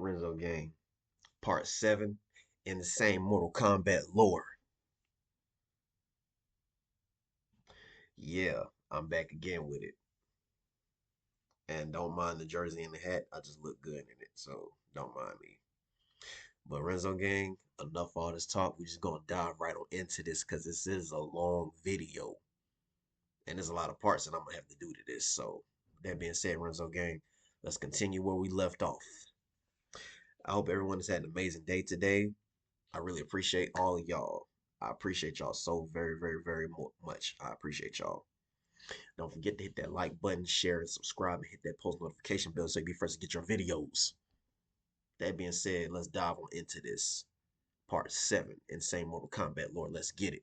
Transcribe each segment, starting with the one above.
Renzo Gang, Part 7 in the same Mortal Kombat lore. Yeah, I'm back again with it. And don't mind the jersey and the hat. I just look good in it, so don't mind me. But Renzo Gang, enough all this talk. We just gonna dive right on into this because this is a long video. And there's a lot of parts that I'm gonna have to do to this. So that being said, Renzo Gang, let's continue where we left off. I hope everyone has had an amazing day today. I really appreciate all of y'all. I appreciate y'all so very, very, very much. I appreciate y'all. Don't forget to hit that like button, share, and subscribe, and hit that post notification bell so you be first to get your videos. That being said, let's dive on into this. Part 7, Insane Mortal Kombat Lord. Let's get it.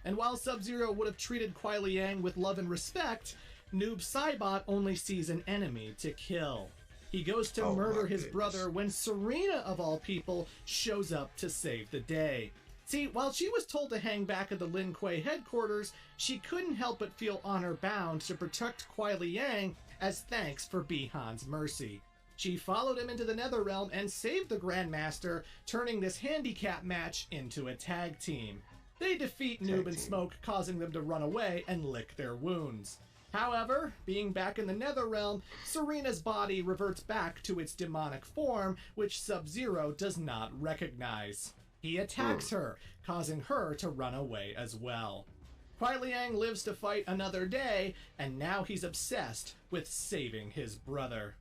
And while Sub-Zero would have treated Kuai Liang with love and respect, Noob Saibot only sees an enemy to kill. He goes to murder his brother when Serena, of all people, shows up to save the day. See, while she was told to hang back at the Lin Kuei headquarters, she couldn't help but feel honor-bound to protect Kuai Liang as thanks for Bi-Han's mercy. She followed him into the Netherrealm and saved the Grandmaster, turning this handicap match into a tag team. They defeat Noob and Smoke, causing them to run away and lick their wounds. However, being back in the Netherrealm, Serena's body reverts back to its demonic form, which Sub-Zero does not recognize. He attacks her, causing her to run away as well. Kuai Liang lives to fight another day, and now he's obsessed with saving his brother.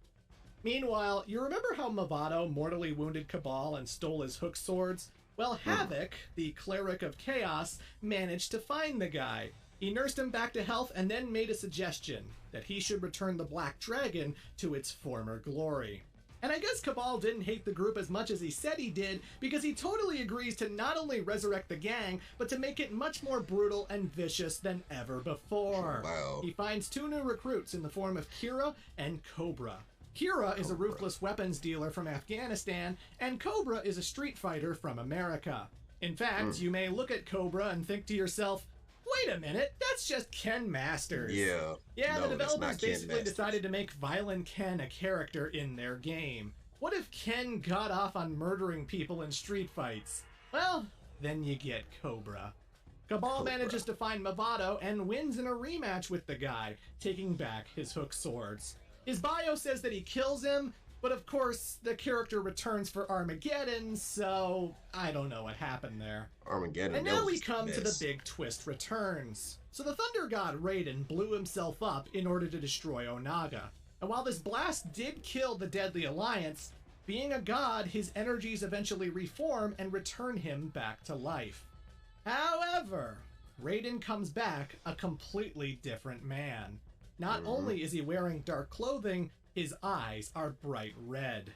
Meanwhile, you remember how Movado mortally wounded Kabal and stole his hook swords? Well, Havoc, the cleric of chaos, managed to find the guy. He nursed him back to health and then made a suggestion that he should return the Black Dragon to its former glory. And I guess Kabal didn't hate the group as much as he said he did, because he totally agrees to not only resurrect the gang, but to make it much more brutal and vicious than ever before. Wow. He finds 2 new recruits in the form of Kira and Cobra. Kira is a ruthless weapons dealer from Afghanistan, and Cobra is a street fighter from America. In fact, you may look at Cobra and think to yourself, wait a minute, that's just Ken Masters. Yeah. Yeah, no, the developers basically Masters. decided to make Violent Ken a character in their game. What if Ken got off on murdering people in street fights? Well, then you get Cobra. Kabal manages to find Movado and wins in a rematch with the guy, taking back his hook swords. His bio says that he kills him, but of course the character returns for Armageddon, so I don't know what happened there. Armageddon. And now we come to the big twist returns. So the Thunder God Raiden blew himself up in order to destroy Onaga. And while this blast did kill the Deadly Alliance, being a god, his energies eventually reform and return him back to life. However, Raiden comes back a completely different man. Not only is he wearing dark clothing, his eyes are bright red.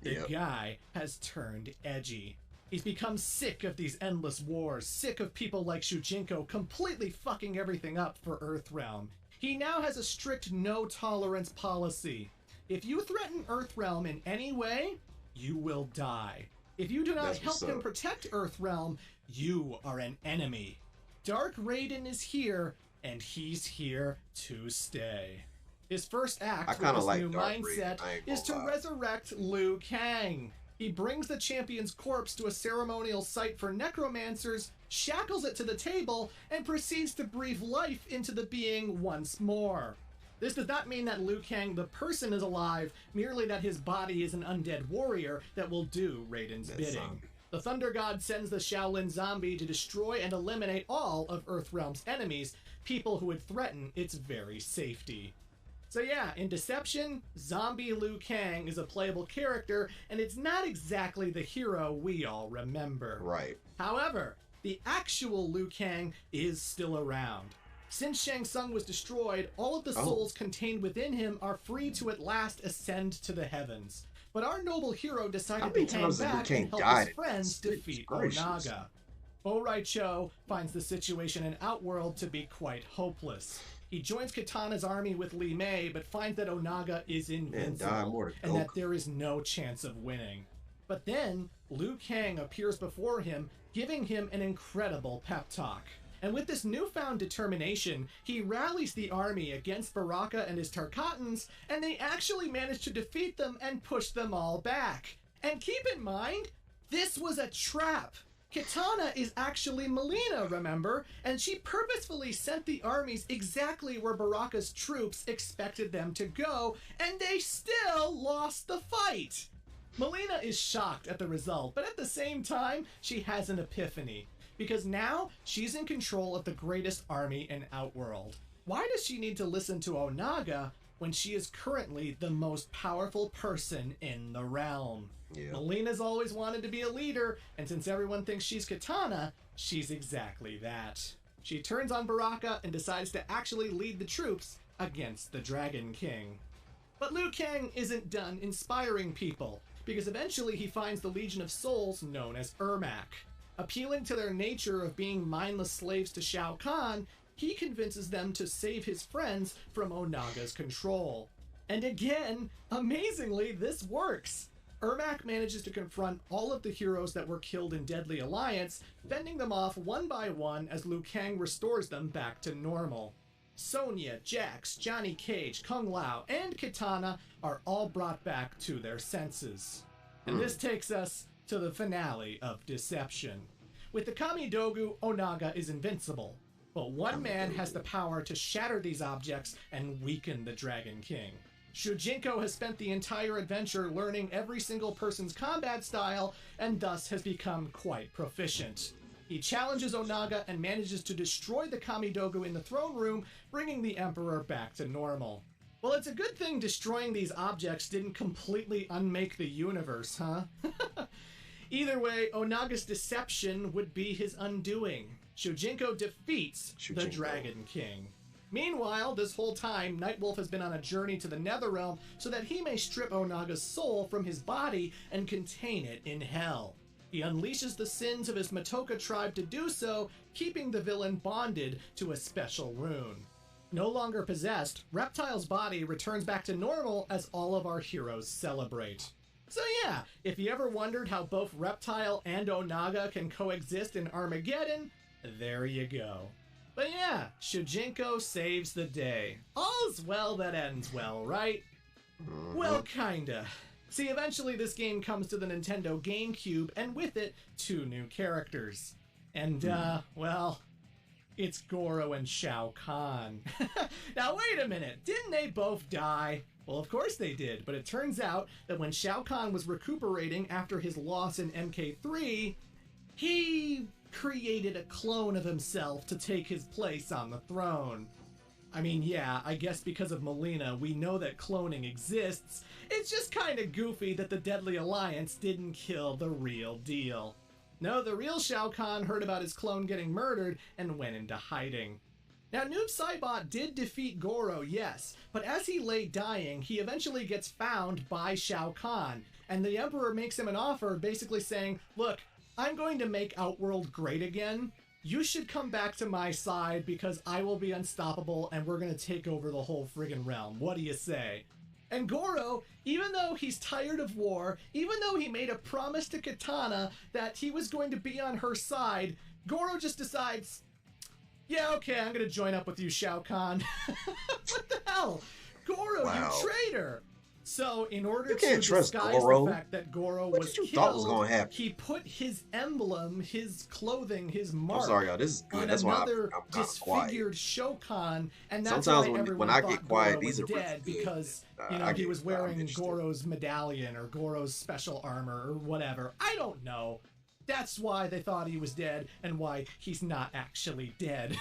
The guy has turned edgy. He's become sick of these endless wars, sick of people like Shujinko completely fucking everything up for Earthrealm. He now has a strict no-tolerance policy. If you threaten Earthrealm in any way, you will die. If you do not help him protect Earthrealm, you are an enemy. Dark Raiden is here, and he's here to stay. His first act with this new mindset is to resurrect Liu Kang. He brings the champion's corpse to a ceremonial site for necromancers, shackles it to the table, and proceeds to breathe life into the being once more. This does not mean that Liu Kang the person is alive, merely that his body is an undead warrior that will do Raiden's bidding. The Thunder God sends the Shaolin zombie to destroy and eliminate all of Earthrealm's enemies, people who would threaten its very safety. So yeah, in Deception, zombie Liu Kang is a playable character, and it's not exactly the hero we all remember. Right. However, the actual Liu Kang is still around. Since Shang Tsung was destroyed, all of the souls contained within him are free to at last ascend to the heavens. But our noble hero decided to hang back and help his friends defeat Onaga. Bo Raicho finds the situation in Outworld to be quite hopeless. He joins Katana's army with Li Mei, but finds that Onaga is invincible and that there is no chance of winning. But then, Liu Kang appears before him, giving him an incredible pep talk. And with this newfound determination, he rallies the army against Baraka and his Tarkatans, and they actually manage to defeat them and push them all back. And keep in mind, this was a trap. Kitana is actually Melina, remember? And she purposefully sent the armies exactly where Baraka's troops expected them to go, and they still lost the fight. Melina is shocked at the result, but at the same time, she has an epiphany. Because now, she's in control of the greatest army in Outworld. Why does she need to listen to Onaga when she is currently the most powerful person in the realm? Yeah. Melina's always wanted to be a leader, and since everyone thinks she's Kitana, she's exactly that. She turns on Baraka and decides to actually lead the troops against the Dragon King. But Liu Kang isn't done inspiring people, because eventually he finds the Legion of Souls known as Ermac. Appealing to their nature of being mindless slaves to Shao Kahn, he convinces them to save his friends from Onaga's control. And again, amazingly, this works. Ermac manages to confront all of the heroes that were killed in Deadly Alliance, fending them off one by one as Liu Kang restores them back to normal. Sonya, Jax, Johnny Cage, Kung Lao, and Kitana are all brought back to their senses. And this takes us to the finale of Deception. With the Kamidogu, Onaga is invincible, but one man has the power to shatter these objects and weaken the Dragon King. Shujinko has spent the entire adventure learning every single person's combat style, and thus has become quite proficient. He challenges Onaga and manages to destroy the Kamidogu in the throne room, bringing the Emperor back to normal. Well, it's a good thing destroying these objects didn't completely unmake the universe, huh? Either way, Onaga's deception would be his undoing. Shujinko defeats the Dragon King. Meanwhile, this whole time, Nightwolf has been on a journey to the Netherrealm so that he may strip Onaga's soul from his body and contain it in hell. He unleashes the sins of his Matoka tribe to do so, keeping the villain bonded to a special rune. No longer possessed, Reptile's body returns back to normal as all of our heroes celebrate. So yeah, if you ever wondered how both Reptile and Onaga can coexist in Armageddon, there you go. But yeah, Shujinko saves the day. All's well that ends well, right? Well, kinda. See, eventually this game comes to the Nintendo GameCube, and with it, 2 new characters. And, well, it's Goro and Shao Kahn. Now, wait a minute, didn't they both die? Well, of course they did, but it turns out that when Shao Kahn was recuperating after his loss in MK3, he created a clone of himself to take his place on the throne. I mean, yeah, I guess because of Melina, we know that cloning exists. It's just kind of goofy that the Deadly Alliance didn't kill the real deal. No, the real Shao Kahn heard about his clone getting murdered and went into hiding. Now, Noob Saibot did defeat Goro, yes, but as he lay dying, he eventually gets found by Shao Kahn, and the Emperor makes him an offer basically saying, look, I'm going to make Outworld great again. You should come back to my side because I will be unstoppable and we're going to take over the whole friggin' realm. What do you say? And Goro, even though he's tired of war, even though he made a promise to Kitana that he was going to be on her side, Goro just decides, yeah, okay, I'm going to join up with you, Shao Kahn. What the hell? Goro, wow. You traitor! So, in order to disguise the fact that Goro was killed, happen? He put his emblem, his clothing, his mark I'm sorry, y'all. This is good. on That's why another I'm kind of quiet. disfigured Shokan, and that's Sometimes why everyone when I thought get quiet, Goro these was are really dead good. because he was I'm wearing interested. Goro's medallion or Goro's special armor or whatever. I don't know. That's why they thought he was dead and why he's not actually dead.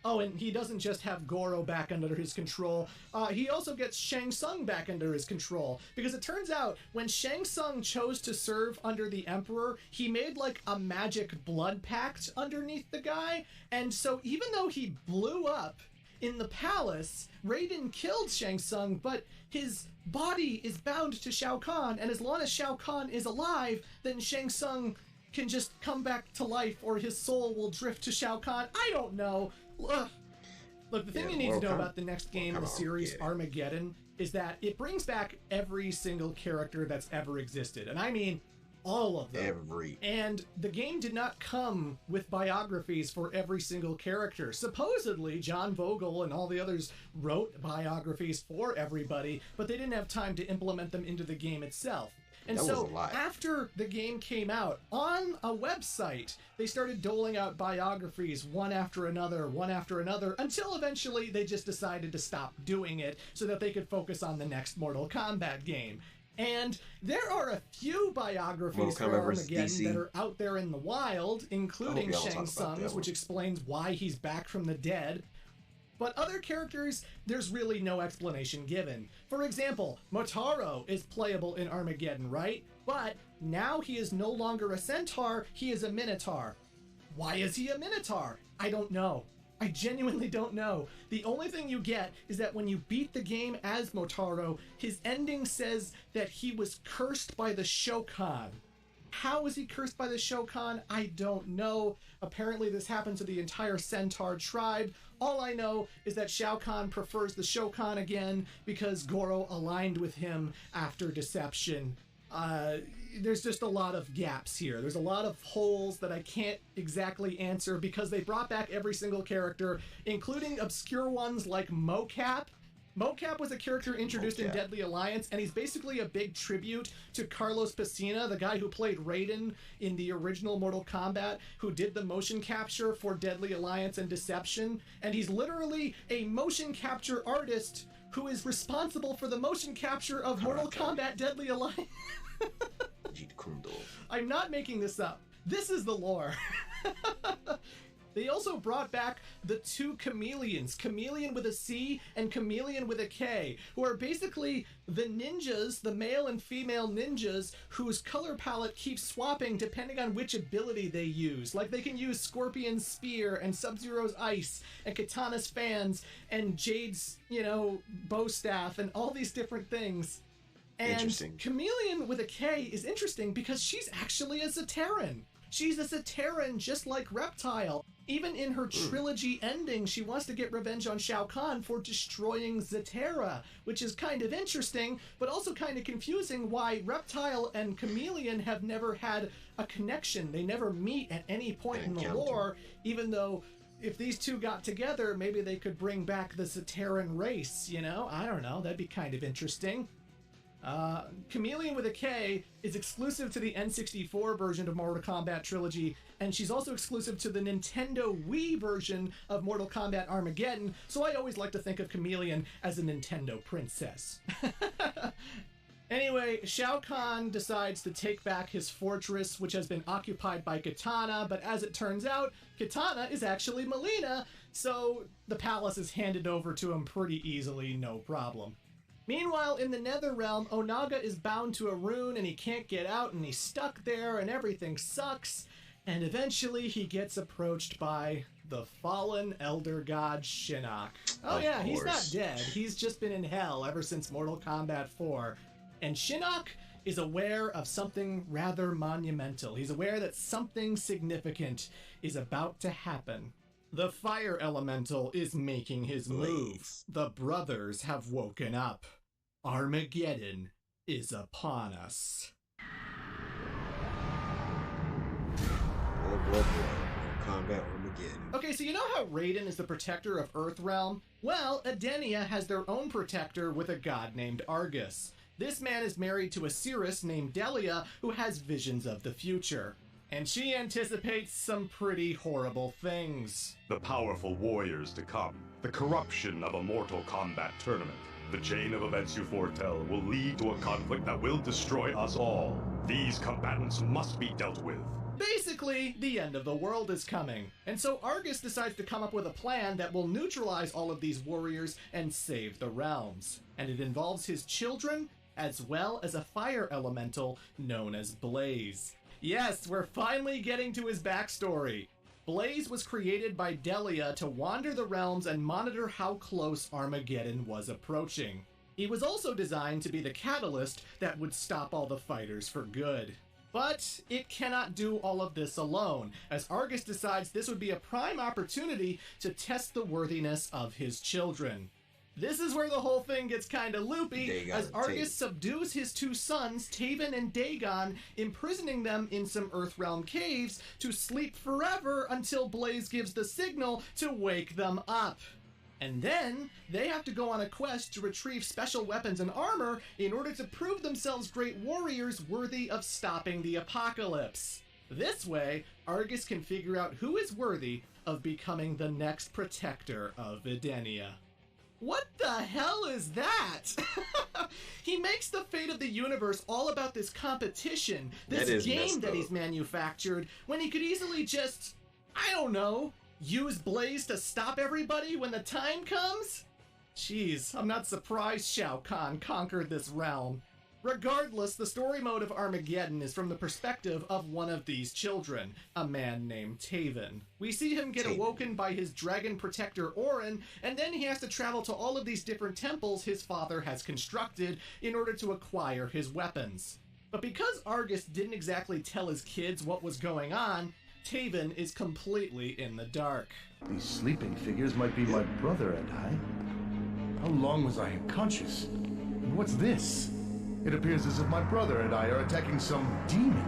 Oh, and he doesn't just have Goro back under his control, he also gets Shang Tsung back under his control. Because it turns out, when Shang Tsung chose to serve under the Emperor, he made like a magic blood pact underneath the guy. And so even though he blew up in the palace, Raiden killed Shang Tsung, but his body is bound to Shao Kahn, and as long as Shao Kahn is alive, then Shang Tsung can just come back to life, or his soul will drift to Shao Kahn. I don't know. Look, the thing you need to know about the next game in the series, Armageddon, is that it brings back every single character that's ever existed. And I mean All of them. Every. And the game did not come with biographies for every single character. Supposedly, John Vogel and all the others wrote biographies for everybody, but they didn't have time to implement them into the game itself. And so after the game came out, on a website, they started doling out biographies one after another, until eventually they just decided to stop doing it so that they could focus on the next Mortal Kombat game. And there are a few biographies for Armageddon that are out there in the wild, including Shang Tsung's, which explains why he's back from the dead. But other characters, there's really no explanation given. For example, Motaro is playable in Armageddon, right? But now he is no longer a centaur, he is a minotaur. Why is he a minotaur? I don't know. I genuinely don't know. The only thing you get is that when you beat the game as Motaro, his ending says that he was cursed by the Shokan. How is he cursed by the Shokan? I don't know. Apparently this happened to the entire Centaur tribe. All I know is that Shao Kahn prefers the Shokan again because Goro aligned with him after deception. There's just a lot of gaps here. There's a lot of holes that I can't exactly answer because they brought back every single character, including obscure ones like Mocap. Mocap was a character introduced in Deadly Alliance, and he's basically a big tribute to Carlos Pesina, the guy who played Raiden in the original Mortal Kombat, who did the motion capture for Deadly Alliance and Deception. And he's literally a motion capture artist who is responsible for the motion capture of Mortal Kombat Deadly Alliance. I'm not making this up. This is the lore. They also brought back the two chameleons, Chameleon with a C and Chameleon with a K, who are basically the ninjas, the male and female ninjas, whose color palette keeps swapping depending on which ability they use. Like they can use Scorpion's Spear and Sub-Zero's Ice and Katana's Fans and Jade's, bow staff and all these different things. And Chameleon with a K is interesting because she's actually a Zaterran. She's a Zaterran just like Reptile. Even in her trilogy ending, she wants to get revenge on Shao Kahn for destroying Zaterra, which is kind of interesting, but also kind of confusing why Reptile and Chameleon have never had a connection. They never meet at any point in the lore, even though if these two got together, maybe they could bring back the Zaterran race, I don't know, that'd be kind of interesting. Chameleon with a K is exclusive to the N64 version of Mortal Kombat Trilogy, and she's also exclusive to the Nintendo Wii version of Mortal Kombat Armageddon, so I always like to think of Chameleon as a Nintendo princess. Anyway, Shao Kahn decides to take back his fortress, which has been occupied by Katana, but as it turns out, Katana is actually Melina, so the palace is handed over to him pretty easily, no problem. Meanwhile, in the Nether Realm, Onaga is bound to a rune and he can't get out and he's stuck there and everything sucks. And eventually he gets approached by the fallen elder god Shinnok. Oh yeah, he's not dead. He's just been in hell ever since Mortal Kombat 4. And Shinnok is aware of something rather monumental. He's aware that something significant is about to happen. The fire elemental is making his move. The brothers have woken up. Armageddon is upon us. Boy. Combat Armageddon. Okay, so you know how Raiden is the protector of Earthrealm? Well, Edenia has their own protector with a god named Argus. This man is married to a seeress named Delia who has visions of the future. And she anticipates some pretty horrible things. The powerful warriors to come, the corruption of a Mortal Kombat tournament. The chain of events you foretell will lead to a conflict that will destroy us all. These combatants must be dealt with. Basically, the end of the world is coming. And so Argus decides to come up with a plan that will neutralize all of these warriors and save the realms. And it involves his children, as well as a fire elemental known as Blaze. Yes, we're finally getting to his backstory. Blaze was created by Delia to wander the realms and monitor how close Armageddon was approaching. He was also designed to be the catalyst that would stop all the fighters for good. But it cannot do all of this alone, as Argus decides this would be a prime opportunity to test the worthiness of his children. This is where the whole thing gets kinda loopy, as Argus Taven. subdues his two sons, Taven and Dagon, imprisoning them in some Earthrealm caves to sleep forever until Blaze gives the signal to wake them up. And then, they have to go on a quest to retrieve special weapons and armor in order to prove themselves great warriors worthy of stopping the apocalypse. This way, Argus can figure out who is worthy of becoming the next protector of Videnia. What the hell is that? He makes the fate of the universe all about this competition, this game that he's manufactured, when he could easily just, I don't know, use Blaze to stop everybody when the time comes? Jeez, I'm not surprised Shao Kahn conquered this realm. Regardless, the story mode of Armageddon is from the perspective of one of these children, a man named Taven. We see him get awoken by his dragon protector Orin, and then he has to travel to all of these different temples his father has constructed in order to acquire his weapons. But because Argus didn't exactly tell his kids what was going on, Taven is completely in the dark. These sleeping figures might be my brother and I. How long was I unconscious? And what's this? It appears as if my brother and I are attacking some demon.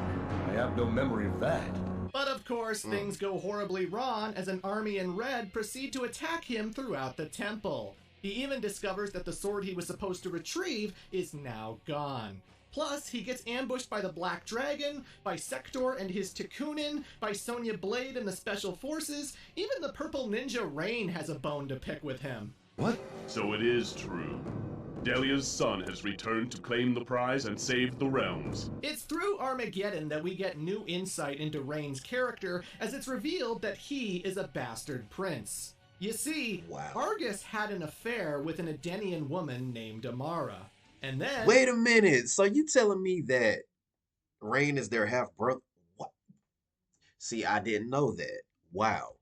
I have no memory of that. But of course, things go horribly wrong as an army in red proceed to attack him throughout the temple. He even discovers that the sword he was supposed to retrieve is now gone. Plus, he gets ambushed by the Black Dragon, by Sector and his Tikkunin, by Sonya Blade and the Special Forces. Even the Purple Ninja Rain has a bone to pick with him. What? So it is true. Delia's son has returned to claim the prize and save the realms. It's through Armageddon that we get new insight into Rain's character, as it's revealed that he is a bastard prince. You see, Argus had an affair with an Edenian woman named Amara. And then... Wait a minute. So you telling me that Rain is their half-brother? What? See, I didn't know that. Wow.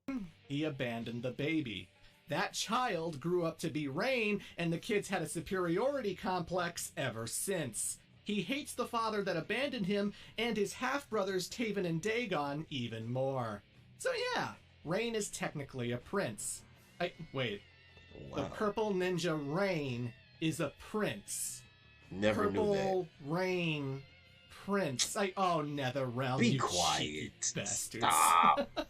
He abandoned the baby. That child grew up to be Rain, and the kids had a superiority complex ever since. He hates the father that abandoned him, and his half-brothers Taven and Dagon even more. So yeah, Rain is technically a prince. Wait. Wow. The Purple Ninja Rain is a prince. Never knew that. Purple Rain Prince. Oh, Netherrealm, Be you quiet. cheeky bastards. Stop.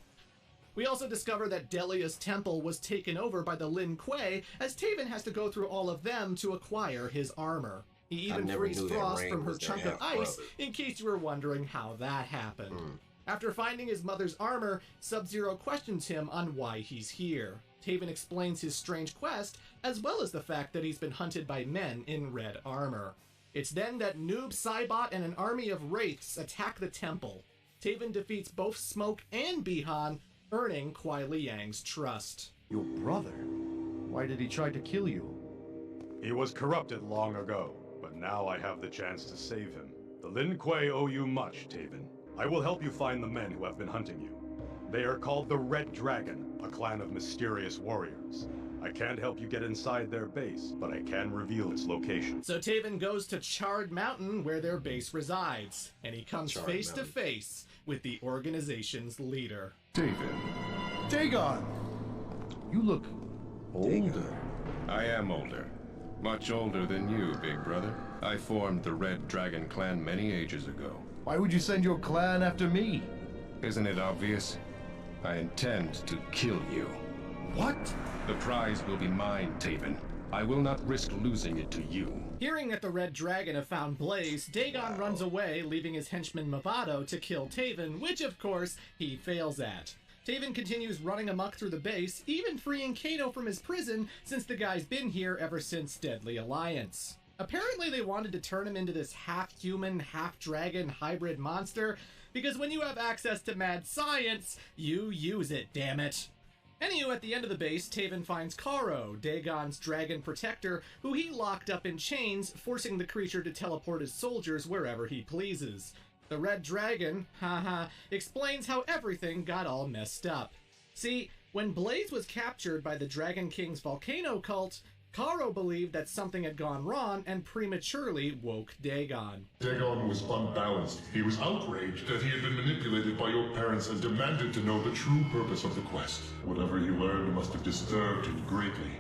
We also discover that Delia's temple was taken over by the Lin Kuei, as Taven has to go through all of them to acquire his armor. He even frees Frost from her chunk of ice, in case you were wondering how that happened. After finding his mother's armor, Sub-Zero questions him on why he's here. Taven explains his strange quest, as well as the fact that he's been hunted by men in red armor. It's then that Noob Saibot and an army of wraiths attack the temple. Taven defeats both Smoke and Bihan, earning Kuai Liang's trust. Your brother? Why did he try to kill you? He was corrupted long ago, but now I have the chance to save him. The Lin Kuei owe you much, Taven. I will help you find the men who have been hunting you. They are called the Red Dragon, a clan of mysterious warriors. I can't help you get inside their base, but I can reveal its location. So Taven goes to Charred Mountain, where their base resides, and he comes face to face with the organization's leader. Dagon! You look older. I am older. Much older than you, big brother. I formed the Red Dragon clan many ages ago. Why would you send your clan after me? Isn't it obvious? I intend to kill you. What? The prize will be mine, Taven. I will not risk losing it to you. Hearing that the Red Dragon have found Blaze, Dagon runs away, leaving his henchman Movado to kill Taven, which of course he fails at. Taven continues running amok through the base, even freeing Kano from his prison, since the guy's been here ever since Deadly Alliance. Apparently they wanted to turn him into this half-human, half-dragon hybrid monster, because when you have access to mad science, you use it, damn it. Anywho, at the end of the base, Taven finds Karo, Dagon's dragon protector, who he locked up in chains, forcing the creature to teleport his soldiers wherever he pleases. The Red Dragon, explains how everything got all messed up. See, when Blaze was captured by the Dragon King's volcano cult, Karo believed that something had gone wrong and prematurely woke Dagon. Dagon was unbalanced. He was outraged that he had been manipulated by your parents and demanded to know the true purpose of the quest. Whatever he learned must have disturbed him greatly.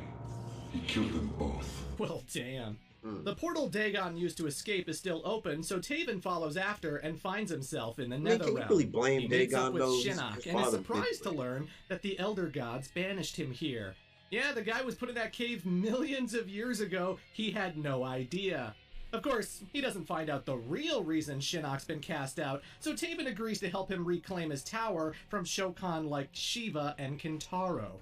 He killed them both. Well, damn. The portal Dagon used to escape is still open, so Taven follows after and finds himself in the Nether can you Realm. really blame He meets up Dagon, with though? Shinnok His and is father surprised to manipulated. learn that the Elder Gods banished him here. Yeah, the guy was put in that cave millions of years ago. He had no idea. Of course, he doesn't find out the real reason Shinnok's been cast out, so Taven agrees to help him reclaim his tower from Shokan like Shiva and Kintaro.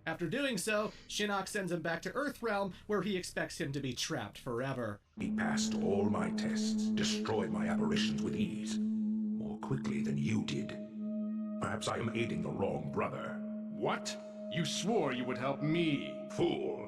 After doing so, Shinnok sends him back to Earthrealm, where he expects him to be trapped forever. He passed all my tests, destroyed my apparitions with ease. More quickly than you did. Perhaps I am aiding the wrong brother. What? You swore you would help me. Fool!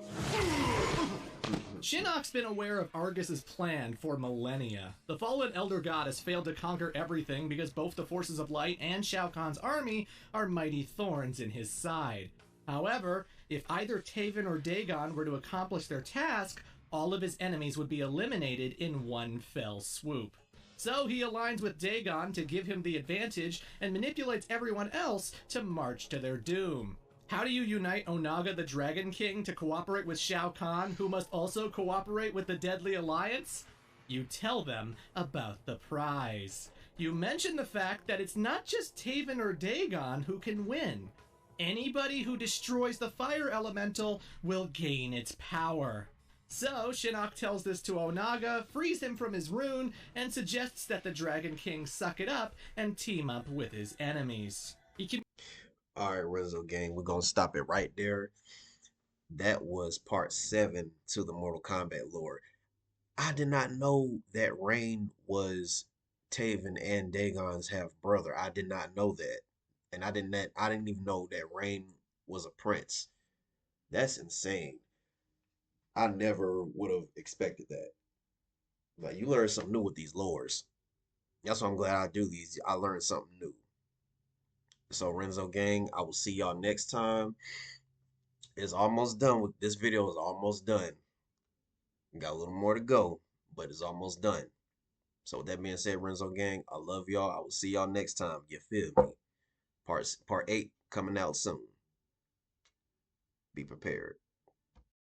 Shinnok's been aware of Argus's plan for millennia. The fallen Elder God has failed to conquer everything because both the forces of light and Shao Kahn's army are mighty thorns in his side. However, if either Taven or Dagon were to accomplish their task, all of his enemies would be eliminated in one fell swoop. So he aligns with Dagon to give him the advantage and manipulates everyone else to march to their doom. How do you unite Onaga the Dragon King to cooperate with Shao Kahn, who must also cooperate with the Deadly Alliance? You tell them about the prize. You mention the fact that it's not just Taven or Dagon who can win. Anybody who destroys the fire elemental will gain its power. So Shinnok tells this to Onaga, frees him from his rune, and suggests that the Dragon King suck it up and team up with his enemies. He can. All right, Renzo gang, we're gonna stop it right there. That was part 7 to the Mortal Kombat lore. I did not know that Rain was Taven and Dagon's half brother. I did not know that. And I didn't even know that Rain was a prince. That's insane. I never would have expected that. Like, you learn something new with these lores. That's why I'm glad I do these. I learned something new. So Renzo gang, I will see y'all next time. It's almost done with this video. Is almost done. Got a little more to go, but it's almost done. So with that being said, Renzo gang, I love y'all. I will see y'all next time. You feel me? Part 8 coming out soon. Be prepared.